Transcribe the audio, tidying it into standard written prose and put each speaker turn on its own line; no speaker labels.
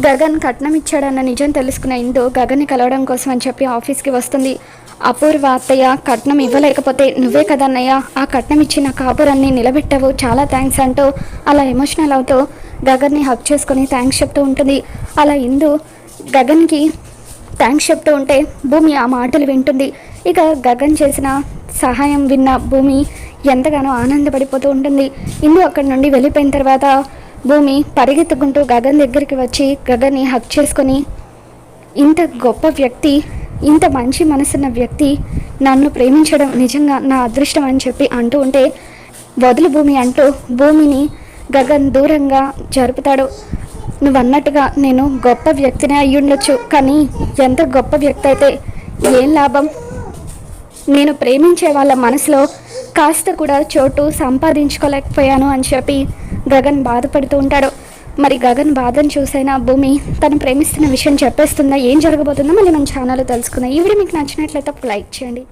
గగన్ కట్నం ఇచ్చాడన్న నిజం తెలుసుకున్న ఇందు గగన్ని కలవడం కోసం అని చెప్పి ఆఫీస్కి వస్తుంది. అపూర్వ అత్తయ్య కట్నం ఇవ్వలేకపోతే నువ్వే కదన్నయ్య ఆ కట్నం ఇచ్చిన కాపురాన్ని నిలబెట్టావు, చాలా థ్యాంక్స్ అంటూ అలా ఎమోషనల్ అవుతూ గగన్ని హక్ చేసుకొని థ్యాంక్స్ చెప్తూ ఉంటుంది. అలా ఇందు గగన్కి థ్యాంక్స్ చెప్తూ ఉంటే భూమి ఆ మాటలు వింటుంది. ఇక గగన్ చేసిన సహాయం విన్న భూమి ఎంతగానో ఆనందపడిపోతూ ఉంటుంది. ఇందు అక్కడి నుండి వెళ్ళిపోయిన తర్వాత భూమి పరిగెత్తుకుంటూ గగన్ దగ్గరికి వచ్చి గగన్ని హక్ చేసుకొని, ఇంత గొప్ప వ్యక్తి, ఇంత మంచి మనసున్న వ్యక్తి నన్ను ప్రేమించడం నిజంగా నా అదృష్టం అని చెప్పి అంటూ ఉంటే, వదులు భూమి అంటూ భూమిని గగన్ దూరంగా జరుపుతాడు. నువ్వు అన్నట్టుగా నేను గొప్ప వ్యక్తినే అయ్యుండొచ్చు, కానీ ఎంత గొప్ప వ్యక్తి అయితే ఏం లాభం, నేను ప్రేమించే వాళ్ళ మనసులో కాస్త కూడా చోటు సంపాదించుకోలేకపోయాను అని చెప్పి గగన్ బాధపడుతూ ఉంటాడు. మరి గగన్ బాధను చూసైనా భూమి తను ప్రేమిస్తున్న విషయం చెప్పేస్తుందా, ఏం జరగబోతుందో మళ్ళీ మన ఛానల్లో తెలుసుకుందాం. ఈ వీడియో మీకు నచ్చినట్లయితే లైక్ చేయండి.